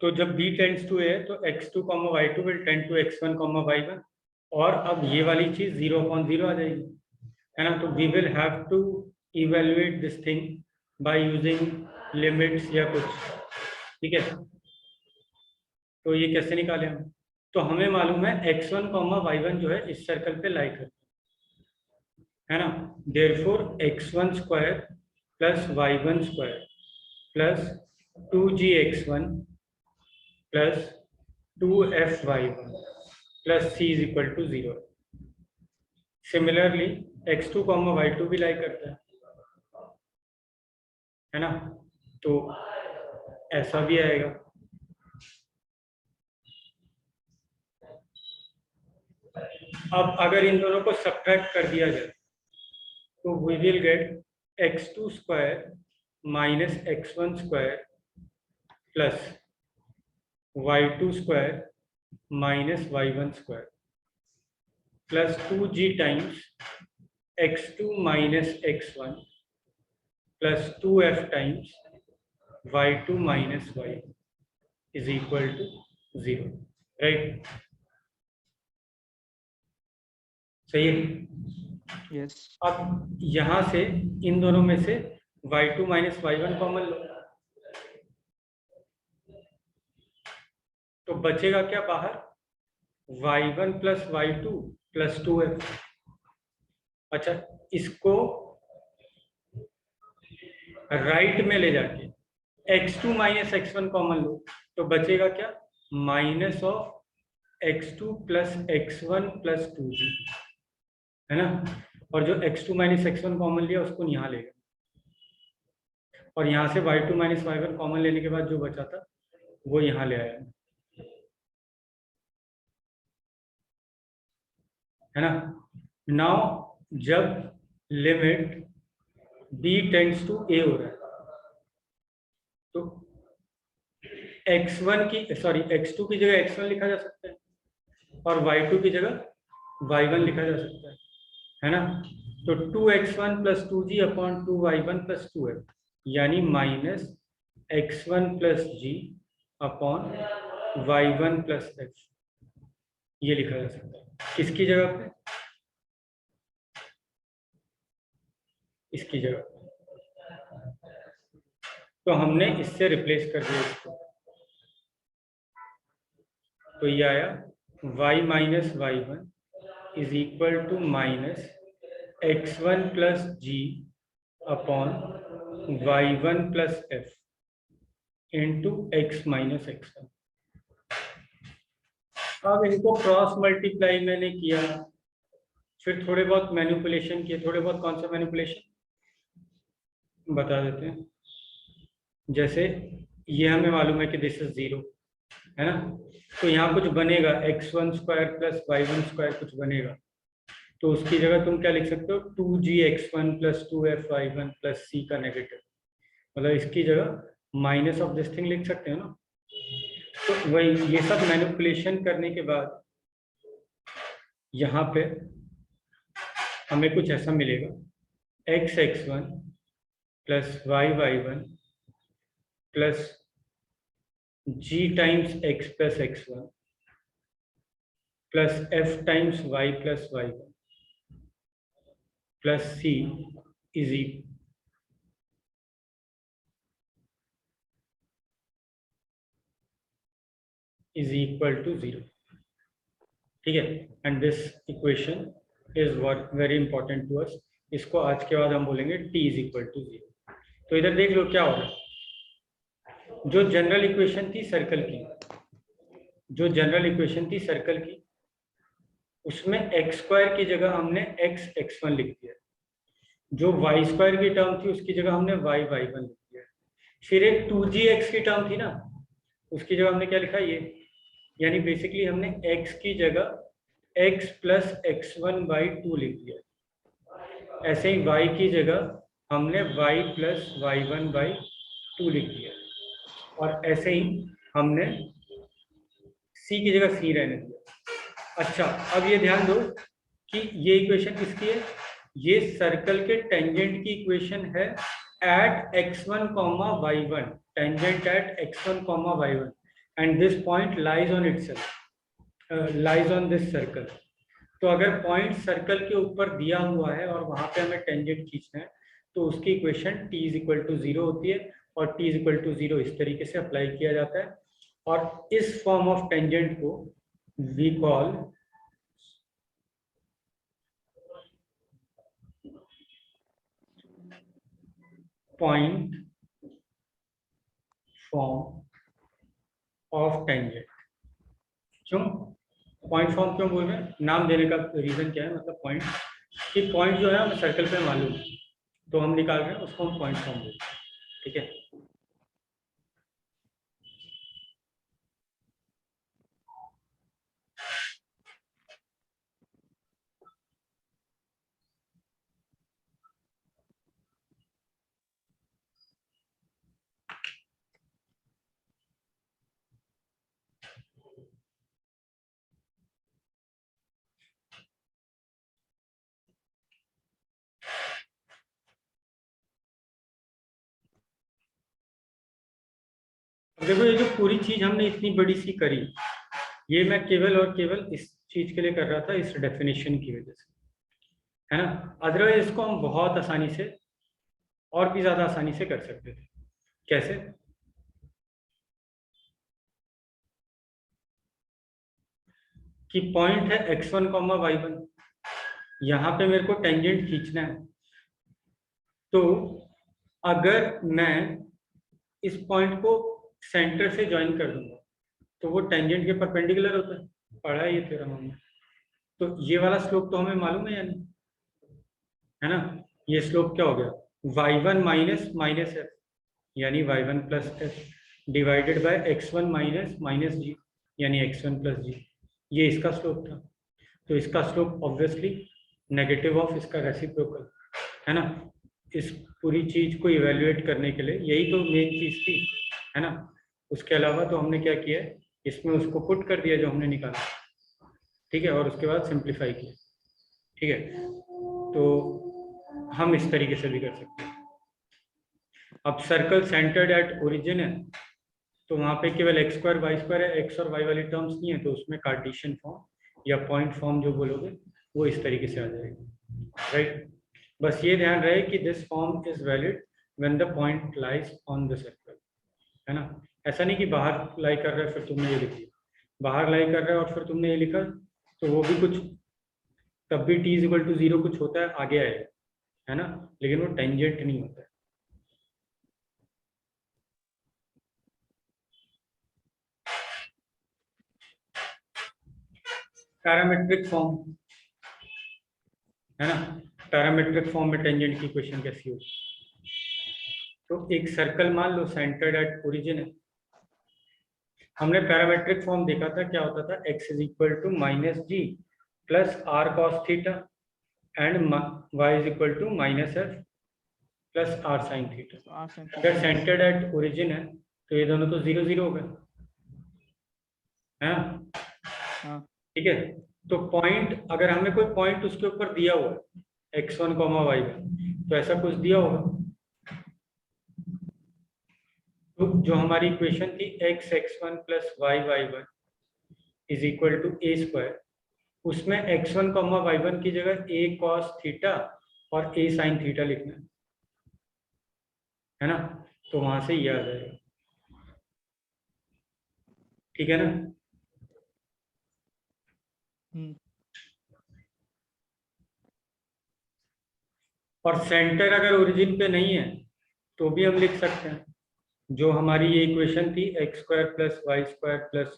तो जब b tends to a है तो x2, y2 will tend to x1, y1, और अब ये वाली चीज 0/0 आ जाएगी, है ना। तो we will have to evaluate this thing by using limits या कुछ, ठीक है। तो ये कैसे निकालें हम? तो हमें मालूम है x1, y1 जो है इस सर्कल पे लाई करते है ना। Therefore x1 square plus y1 square plus 2gx1 plus 2fy1 plus c is equal to 0। Similarly x2, y2 भी लाई करता है ना। तो ऐसा भी आएगा। अब अगर इन दोनों को सब्ट्रैक्ट कर दिया जाए तो we will get x2 square minus x1 square plus y2 square minus y1 square plus 2g times x2 minus x1 plus 2f times y2 minus y is equal to 0, right? सही है? Yes. अब यहां से इन दोनों में से y2 minus y1 common लो, तो बचेगा क्या बाहर? y1 plus y2 plus 2f। अच्छा, इसको राइट में ले जाके x2 माइनस x1 कॉमन लो, तो बचेगा क्या? Minus of x2 plus x1 plus 2g, है ना। और जो x2 माइनस x1 कॉमन लिया उसको यहाँ लेगा, और यहाँ से y2 माइनस y1 कॉमन लेने के बाद जो बचा था वो यहाँ ले आया, है ना। नाउ जब limit b tends to a हो रहा है तो x2 की जगह x1 लिखा जा सकता है और y2 की जगह y1 लिखा जा सकता है ना। तो 2x1 plus 2g upon 2y1 plus 2f, यानी minus x1 plus g upon y1 plus f, ये लिखा जा सकता है। किसकी जगह पे? इसकी जगह पे। तो हमने इससे रिप्लेस कर दिया इसको, तो ये आया y minus y1 is equal to minus x1 plus g upon y1 plus f into x minus x1। अब इनको क्रॉस मल्टीप्लाई मैंने किया, फिर थोड़े बहुत मैनिपुलेशन किए। थोड़े बहुत कौन सा मैनिपुलेशन बता देते हैं। जैसे ये हमें मालूम है कि दिस इज 0, है ना। तो यहाँ कुछ बनेगा, x1 square plus y1 square कुछ बनेगा, तो उसकी जगह तुम क्या लिख सकते हो? 2gx1 plus 2f(y1) plus c का नेगेटिव, मतलब इसकी जगह माइनस ऑफ दिस थिंग लिख सकते हो ना। तो वही ये सब मैनिपुलेशन करने के बाद यहाँ पे हमें कुछ ऐसा मिलेगा, x(x1) plus y(y1) plus g times x plus x1 plus f times y plus y1 plus c is equal to 0, ठीक है। And this equation is what very important to us. इसको आज के बाद हम बोलेंगे t इज इक्वल टू 0। तो इधर देख लो क्या हो रहा है। जो जनरल इक्वेशन थी सर्कल की, उसमें x स्क्वायर की जगह हमने x(x1) लिख दिया। जो y स्क्वायर की टर्म थी उसकी जगह हमने y(y1) लिख दिया। फिर एक 2gx की टर्म थी ना, उसकी जगह हमने क्या लिखा? ये, यानी बेसिकली हमने x की जगह x प्लस x1/2 लिख दिया। ऐसे ही y की जगह हमने y प्लस y1/2 लिख दिया, और ऐसे ही हमने c की जगह c रहने दिया। अच्छा, अब ये ध्यान दो कि ये इक्वेशन किसकी है? ये सर्कल के टेंजेंट की इक्वेशन है at x1, y1, tangent at x1, y1। And this point lies on itself, lies on this circle. तो अगर पॉइंट सर्कल के ऊपर दिया हुआ है और वहां पे हमें टेंजेंट खींचना है तो उसकी equation t is equal to 0 होती है और t इज इक्वल टू 0 इस तरीके से अप्लाई किया जाता है। और इस फॉर्म ऑफ टेंजेंट को we call point form of tangent. क्यों पॉइंट फॉर्म क्यों बोल रहे हैं, नाम देने का रीजन क्या है, मतलब पॉइंट कि पॉइंट जो है हमें सर्कल पे मालूम है तो हम निकाल रहे हैं उसको हम पॉइंट फॉर्म बोलते हैं। ठीक है, देखो ये जो पूरी चीज हमने इतनी बड़ी सी करी, ये मैं केवल और केवल इस चीज के लिए कर रहा था, इस डेफिनेशन की वजह से, है ना। अदरवाइज इसको हम बहुत आसानी से और भी ज्यादा आसानी से कर सकते थे। कैसे, कि पॉइंट है x1 कॉमा y1, यहाँ पे मेरे को टेंजेंट खींचना है। तो अगर मैं इस पॉइंट को सेंटर से ज्वाइन कर दूंगा तो वो टेंजेंट के परपेंडिकुलर होता है, पढ़ा है ये थ्योरम हमने। तो ये वाला स्लोप तो हमें मालूम है या नहीं, है ना। ये स्लोप क्या हो गया, y1 माइनस माइनस एफ यानी y1 plus F divided by x1 minus minus G यानी x1 प्लस जी, ये इसका स्लोप था। तो इसका स्लोप ऑब्वियसली नेगेटिव ऑफ इसका रेसिप्रोकल, है ना। इस पूरी चीज को इवेल्युएट करने के लिए यही तो मेन चीज थी, है ना। उसके अलावा तो हमने क्या किया है, इसमें उसको पुट कर दिया जो हमने निकाला, ठीक है, और उसके बाद सिंप्लीफाई किया, ठीक है। तो हम इस तरीके से भी कर सकते हैं। अब सर्कल सेंटर्ड एट ओरिजिन है तो वहां पे केवल एक्स स्क्वायर वाई स्क्वायर है, एक्स और वाई वाली टर्म्स नहीं है, तो उसमें कार्टेशियन फॉर्म या पॉइंट फॉर्म जो बोलोगे वो इस तरीके से आ जाएगा, राइट। बस ये ध्यान रहे कि this form is valid when the point lies on the circle, है ना। ऐसा नहीं कि बाहर लाई कर रहा है फिर तुमने ये लिख दिया, बाहर लाई कर रहा है और फिर तुमने ये लिखा तो वो भी कुछ, तब भी t इज इक्वल टू 0 कुछ होता है आगे आएगा, है ना, लेकिन वो टेंजेंट नहीं होता है। पैरामेट्रिक फॉर्म, है ना, पैरामेट्रिक फॉर्म में टेंजेंट की इक्वेशन कैसी होगी। तो एक सर्कल मान लो सेंटर्ड एट ओरिजिन है, हमने पैरामेट्रिक फॉर्म देखा था क्या होता था, x is equal to minus G plus R cos theta and y is equal to minus F plus R sine theta. अगर सेंटर्ड एट ओरिजिन है तो ये दोनों तो 0 0 हो गए, है ना, ठीक है। तो पॉइंट, अगर हमें कोई पॉइंट उसके ऊपर दिया हुआ है x1 कॉमा y1, तो ऐसा कुछ दिया होगा, तो जो हमारी इक्वेशन थी x x1 प्लस y y1 is equal to A square, उसमें x1 कॉमा y1 की जगह a cos थीटा और a sin थीटा लिखना है ना, तो वहां से ये आ जाएगा, ठीक है ना। और सेंटर अगर ओरिजिन पे नहीं है तो भी हम लिख सकते हैं, जो हमारी ये इक्वेशन थी X square plus Y square plus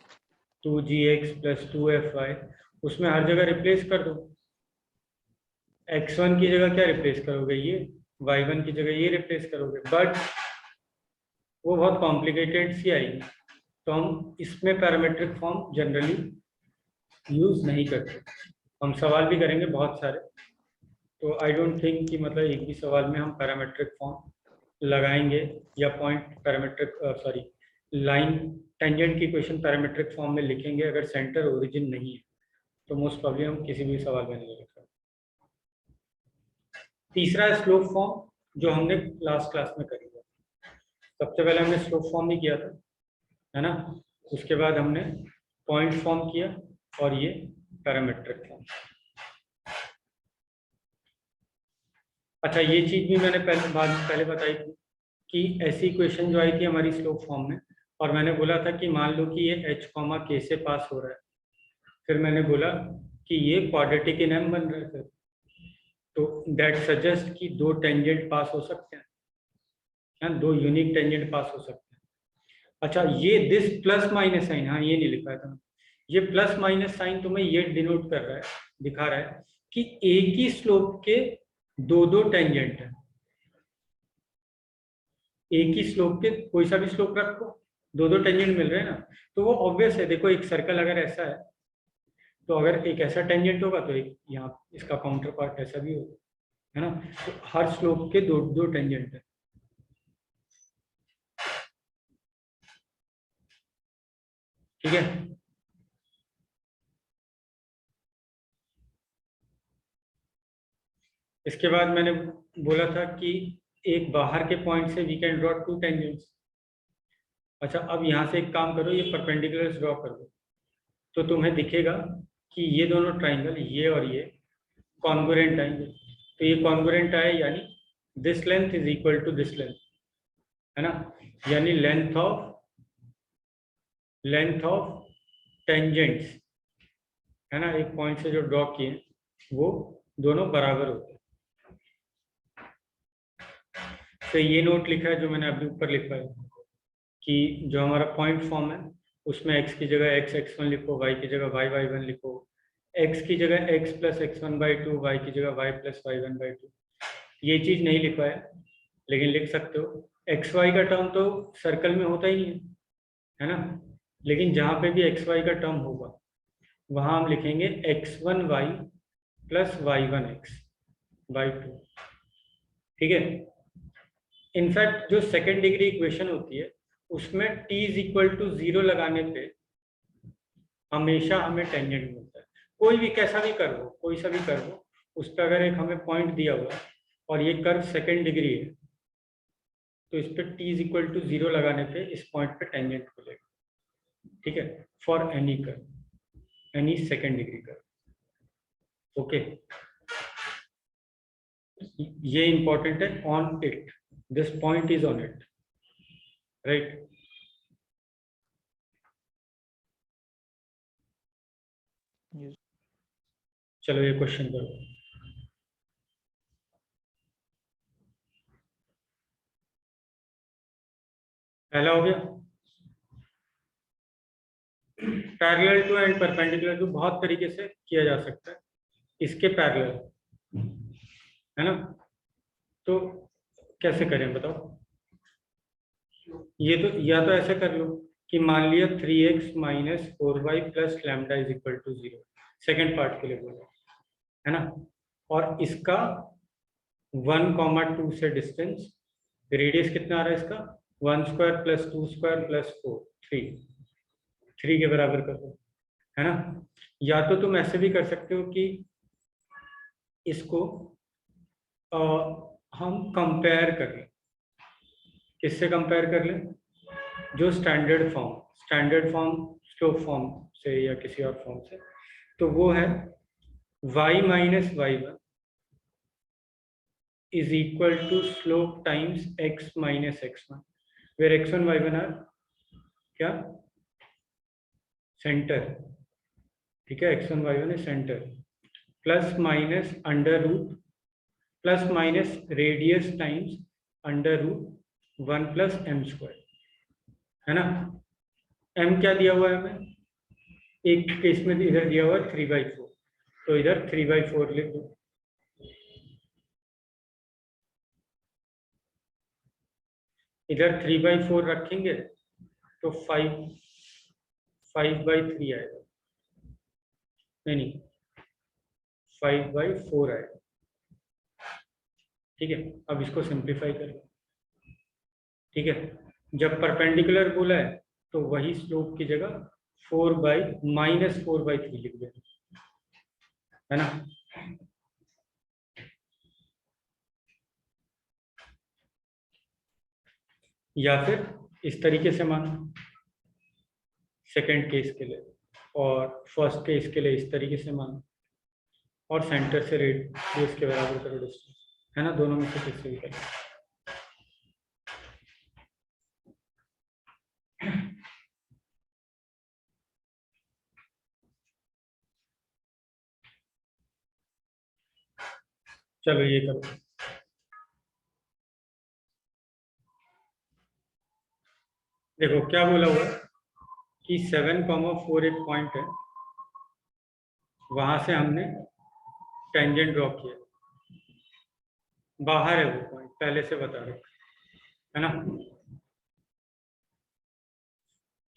2gx plus 2fy, उसमें हर जगह रिप्लेस कर दो। x1 की जगह क्या रिप्लेस करोगे, ये y1 की जगह ये रिप्लेस करोगे, बट वो बहुत कॉम्प्लिकेटेड सी आएगी, तो हम इसमें पैरामेट्रिक फॉर्म जनरली यूज नहीं करते। हम सवाल भी करेंगे बहुत सारे, तो आई डोंट थिंक कि मतलब एक भी सवाल में हम पैरामेट्रिक फॉर्म लगाएंगे या point parametric sorry line tangent की इक्वेशन पैरामेट्रिक फॉर्म में लिखेंगे अगर सेंटर ओरिजिन नहीं है, तो मोस्ट प्रॉब्ली हम किसी भी सवाल में नहीं लिख सकते। तीसरा स्लोप फॉर्म जो हमने लास्ट क्लास में करी है, सबसे पहले हमने स्लोप फॉर्म ही किया था, है ना। उसके बाद हमने पॉइंट फॉर्म किया और ये पैरामीट्रिक फॉर्म। अच्छा, ये चीज भी मैंने पहले बताई थी कि ऐसी इक्वेशन जो आई थी हमारी स्लोप फॉर्म में, और मैंने बोला था कि मान लो कि ये h, k से पास हो रहा है, फिर मैंने बोला कि ये क्वाड्रेटिक इन m बन रहा है, फिर तो दैट सजेस्ट कि दो टेंजेंट पास हो सकते हैं, दो यूनिक टेंजेंट पास हो सकते हैं। अच्छा, ये दिस प्लस माइनस साइन, हाँ ये नहीं लिखा था, ये प्लस माइनस साइन तुम्हें ये डिनोट कर रहा है, दिखा रहा है कि एक ही स्लोप के दो दो टेंजेंट है। एक ही स्लोप के कोई सा भी स्लोप रखो, दो दो टेंजेंट मिल रहे हैं ना, तो वो ऑब्वियस है। देखो एक सर्कल अगर ऐसा है तो अगर एक ऐसा टेंजेंट होगा तो एक यहाँ इसका काउंटर पार्ट ऐसा भी होगा, है ना। तो हर स्लोप के दो दो टेंजेंट है। ठीक है, इसके बाद मैंने बोला था कि एक बाहर के पॉइंट से we can draw two tangents. अच्छा, अब यहाँ से एक काम करो, ये परपेंडिकुलर्स ड्रॉ कर दो, तो तुम्हें दिखेगा कि ये दोनों ट्राइंगल, ये और ये कॉन्ग्रुएंट आएंगे। तो ये कॉन्ग्रुएंट आए यानी this length is equal to this length, है ना। यानी लेंथ ऑफ टेंजेंट्स, है ना, एक पॉइंट से जो ड्रॉ किए वो दोनों बराबर होते हैं। तो ये नोट लिखा है जो मैंने अभी ऊपर लिखा है कि जो हमारा पॉइंट फॉर्म है उसमें x की जगह x1 लिखो, y की जगह y1 लिखो, x की जगह x प्लस x1/2, y की जगह y प्लस y1/2। ये चीज नहीं लिखा है लेकिन लिख सकते हो। xy का टर्म तो सर्कल में होता ही नहीं है ना, लेकिन जहाँ पे भी xy का टर्म होगा वहां हम लिखेंगे x1y प्लस y1x/2। ठीक है। इनफैक्ट जो सेकेंड डिग्री इक्वेशन होती है उसमें t इज इक्वल टू 0 लगाने पे हमेशा हमें टेंजेंट मिलता है। कोई भी कैसा भी कर्व हो, कोई सा भी कर्व हो, उस पर अगर एक हमें पॉइंट दिया हुआ है और ये कर्व सेकेंड डिग्री है तो इस पर t इज इक्वल टू 0 लगाने पे इस पॉइंट पे टेंजेंट मिलेगा। ठीक है, for any curve, any second degree curve. Okay, ये इंपॉर्टेंट है, on it, this point is on it, right. चलो ये क्वेश्चन करो। पहला हो गया parallel to and perpendicular to, बहुत तरीके से किया जा सकता है। इसके पैरेलल, है ना, तो कैसे करें बताओ। ये तो या तो ऐसे कर लो कि मान लिया 3x माइनस 4y प्लस lambda is equal to 0, second part के लिए बोलो, है ना। और इसका 1,2 से डिस्टेंस, रेडियस कितना आ रहा है इसका, 1² प्लस 2² प्लस 4, 3 के बराबर कर दो, है ना। या तो तुम ऐसे भी कर सकते हो कि इसको हम कंपेयर कर लें। किससे कंपेयर कर लें, जो स्टैंडर्ड फॉर्म स्लोप फॉर्म से या किसी और फॉर्म से, तो वो है y minus y1 is equal to slope times x minus x1, where x1 y1 are क्या, सेंटर। ठीक है, x1 y1 है centre, plus minus under root, plus minus radius times under root 1 plus m², है ना। m क्या दिया हुआ है हमें, एक केस में इधर दिया हुआ है 3/4, तो इधर 3/4 लिख दो। इधर 3/4 रखेंगे तो 5/3 आएगा, नहीं 5/4 आएगा। ठीक है, अब इसको सिंप्लीफाई करें। ठीक है, जब परपेंडिकुलर बोला है तो वही स्लोप की जगह 4/-4/3 लिख देना, है ना। या फिर इस तरीके से मानो सेकंड केस के लिए, और फर्स्ट केस के लिए इस तरीके से मानो, और सेंटर से रेडियस के बराबर करो डिस्टेंस, है ना, दोनों में से किसी भी करें। चलो ये करो। देखो क्या बोला हुआ है कि 7,4 एक पॉइंट है, वहां से हमने टेंजेंट ड्रॉ किया, बाहर है वो पॉइंट, पहले से बता रहे है ना।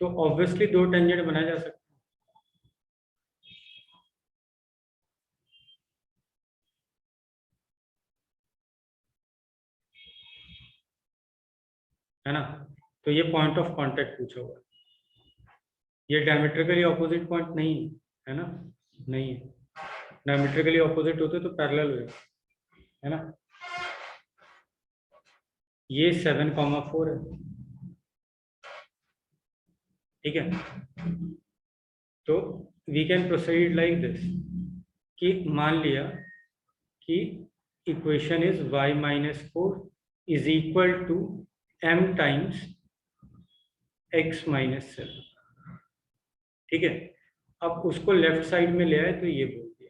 तो ऑब्वियसली दो टेंजेंट बनाए जा सकते है ना। तो ये पॉइंट ऑफ कांटेक्ट पूछा हुआ है, ये डायमेट्रिकली ऑपोजिट पॉइंट नहीं है ना, नहीं है। डायमेट्रिकली ऑपोजिट होते तो पैरेलल हुए, है ना। ये 7,4 है, ठीक है। तो we can proceed like this, कि मान लिया कि equation is y-4 is equal to m times x-7, ठीक है। अब उसको लेफ्ट साइड में ले आए तो ये बोल दिया।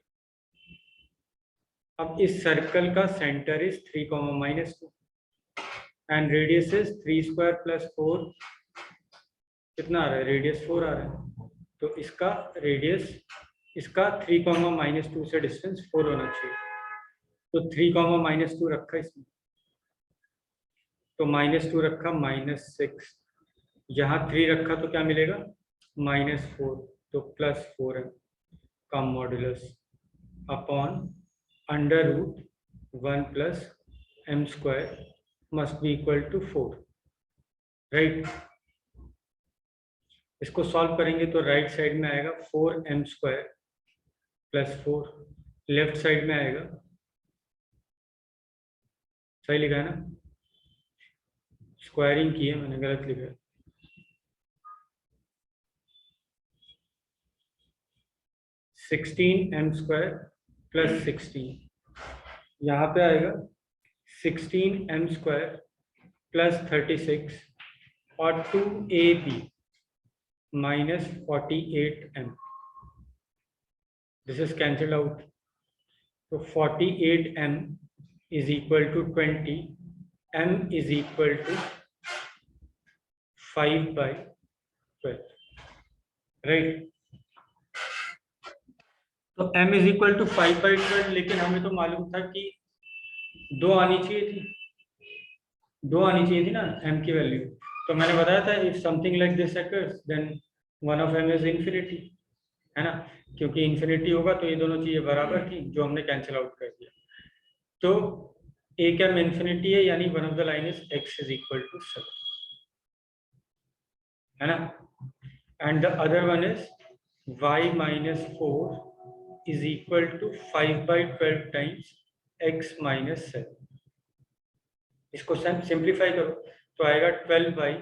अब इस सर्कल का centre is 3,-2 and radius is 3² + 4, कितना आ रहा है, रेडियस 4 आ रहा है। तो इसका रेडियस, इसका 3,-2 से डिस्टेंस 4 होना चाहिए। तो 3,-2 रखा इसमें, तो -2 रखा, -6, यहाँ 3 रखा तो क्या मिलेगा, -4, तो +4 है का modulus upon √1 + m² must be equal to 4, right. इसको सॉल्व करेंगे तो राइट साइड में आएगा 4m² + 4, लेफ्ट साइड में आएगा, सही लिखा है ना, स्क्वायरिंग की है मैंने, गलत लिखा है, 16m² + 16, यहाँ पे आएगा 16m² + 36 और 2ab - 48m, this is cancel out. तो 48m is equal to 20, m is equal to 5/12, right. तो m इज इक्वल टू 5/12, लेकिन हमें तो मालूम था कि 2 आनी चाहिए थी, 2 आनी चाहिए थी ना m की वैल्यू। तो मैंने बताया था if something like this occurs then one of m is infinity, है ना, क्योंकि इन्फिनिटी होगा तो ये दोनों चीजें बराबर थी, जो हमने कैंसिल आउट कर दिया। तो एक m इन्फिनिटी है, यानी one of the line is x is equal to 7, है ना। And the other one is y-4 is equal to 5/12 times x - 7। इसको सिंप्लीफाई करो तो आएगा 12y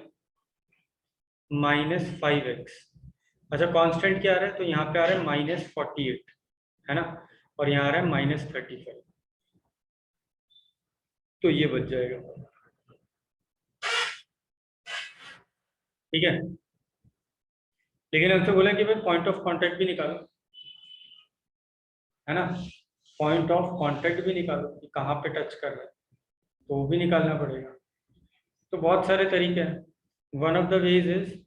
- 5x। अच्छा, कांस्टेंट क्या आ रहा है, तो यहाँ पे आ रहा है -48, है ना, और यहाँ आ रहा है -35, तो ये बच जाएगा, ठीक है। लेकिन हमसे बोला कि भाई पॉइंट ऑफ कांटेक्ट भी निकालो, है ना, पॉइंट ऑफ कांटेक्ट भी निकालो कि कहाँ पे टच कर रहा है, तो वो भी निकालना पड़ेगा। तो बहुत सारे तरीके हैं। One of the ways is,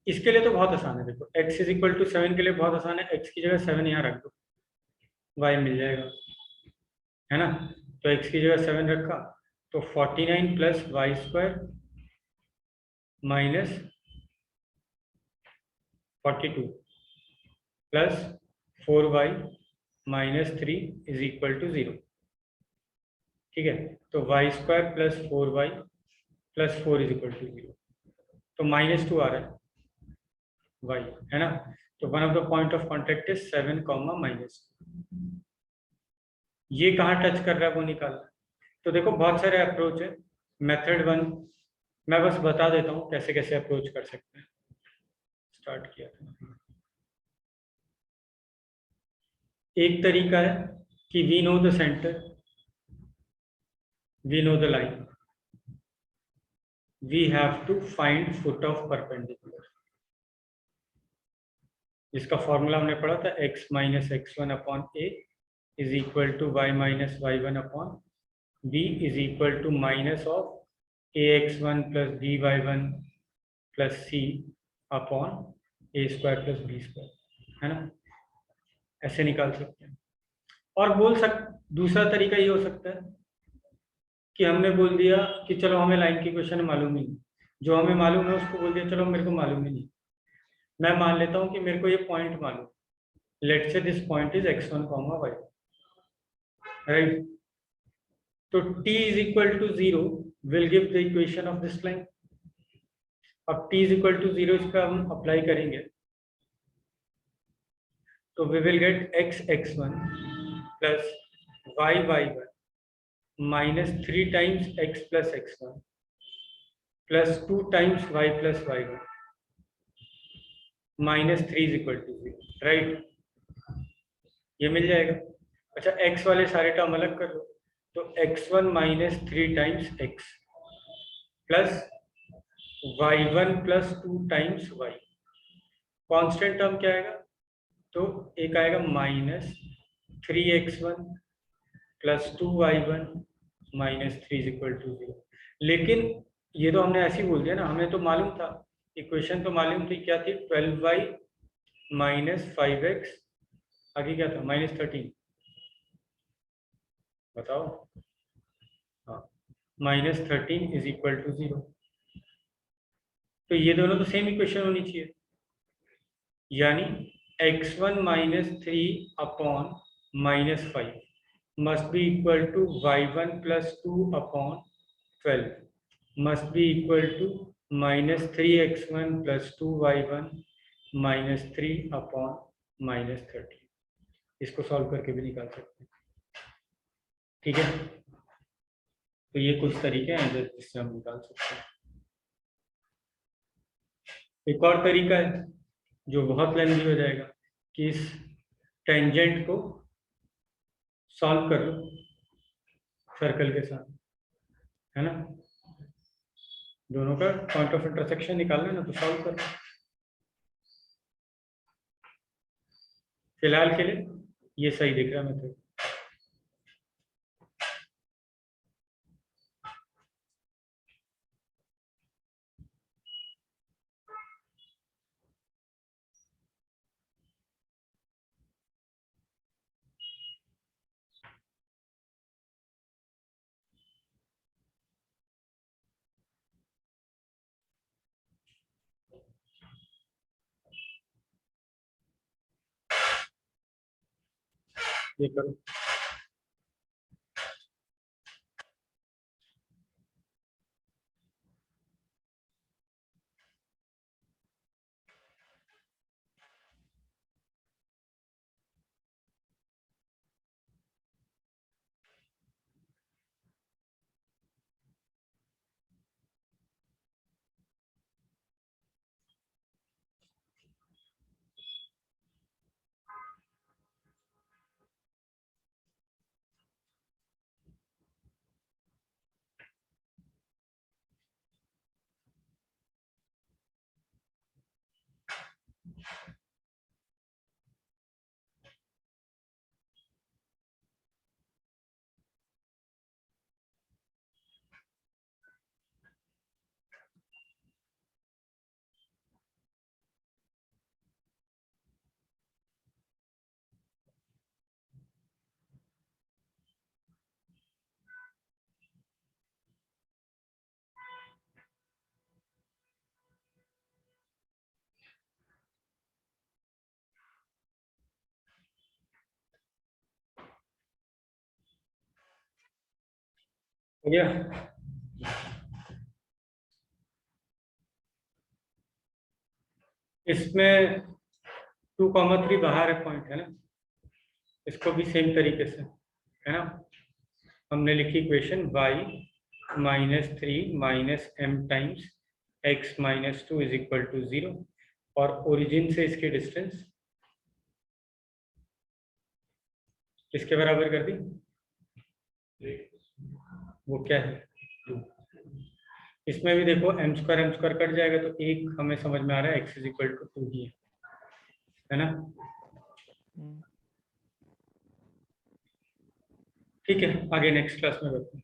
इसके लिए तो बहुत आसान है, देखो x इज इक्वल टू 7 के लिए बहुत आसान है, x की जगह 7 यहाँ रख दो, y मिल जाएगा, है ना। तो x की जगह 7 रखा तो 49 + y² - 42 plus 4y - 3 is equal to 0, ठीक है। तो y² + 4y + 4 is equal to 0, तो -2 आ रहा है y, है ना। तो one of the point of contact is 7, -2। ये कहाँ टच कर रहा है वो निकालना है। तो देखो बहुत सारे अप्रोच है। मेथड 1 मैं बस बता देता हूँ कैसे कैसे अप्रोच कर सकते हैं। स्टार्ट किया था। एक तरीका है कि we know the centre, we know the line, we have to find foot of perpendicular, जिसका फॉर्मूला हमने पढ़ा था x minus X one upon A is equal to Y minus Y one upon B is equal to minus of A X one plus B Y one plus C upon A square plus B square, है ना। ऐसे निकाल सकते हैं। और दूसरा तरीका ये हो सकता है कि हमने बोल दिया कि चलो हमें लाइन की क्वेश्चन मालूम ही नहीं, जो हमें मालूम है उसको बोल दिया चलो मेरे को मालूम ही नहीं। मैं मान लेता हूँ कि मेरे को ये पॉइंट मालूम, let's say this point is x1, y, right. तो t is equal to 0 will give the equation of this line. अब t is equal to 0 इस पर हम अप्लाई करेंगे तो we will get x1 plus y1 minus 3 times x plus x1 plus 2 times y plus y1 minus 3 is equal to 0, right. ये मिल जाएगा। अच्छा, x वाले सारे टर्म अलग कर लो, तो x1 minus 3 times x plus y1 plus 2 times y, constant term क्या आएगा, तो एक आएगा minus 3x1 plus 2y1 minus 3 is equal to 0। लेकिन ये तो हमने ऐसे ही बोल दिया ना, हमें तो मालूम था, इक्वेशन तो मालूम थी, क्या थी, 12y माइनस 5x, आगे क्या था, माइनस 13, बताओ, हाँ, माइनस 13 इज इक्वल टू 0। तो ये दोनों तो सेम इक्वेशन होनी चाहिए, यानी x1 minus 3 upon minus 5 must be equal to y1 plus 2 upon 12 must be equal to minus 3x1 plus 2y1 minus 3 upon minus 13। इसको सॉल्व करके भी निकाल सकते हैं, ठीक है। तो ये कुछ तरीके हैं जिससे हम निकाल सकते हैं। एक और तरीका है जो बहुत लेंथी हो जाएगा कि इस टेंजेंट को सॉल्व कर लो सर्कल के साथ, है ना, दोनों का पॉइंट ऑफ इंटरसेक्शन निकालना है ना, तो सॉल्व कर लो। फिलहाल के लिए ये सही दिख रहा है मेथड। ये करो। हो गया। इसमें 2,3 बाहर है पॉइंट, है ना, इसको भी सेम तरीके से, है ना, हमने लिखी equation y -3 minus m times x minus 2 is equal to 0 और ओरिजिन से इसकी डिस्टेंस किसके बराबर कर दी? वो क्या है? 2। इसमें भी देखो m स्क्वायर कट जाएगा तो एक हमें समझ में आ रहा है x इज इक्वल टू 2 ही है ना? ठीक है, आगे नेक्स्ट क्लास में करते हैं।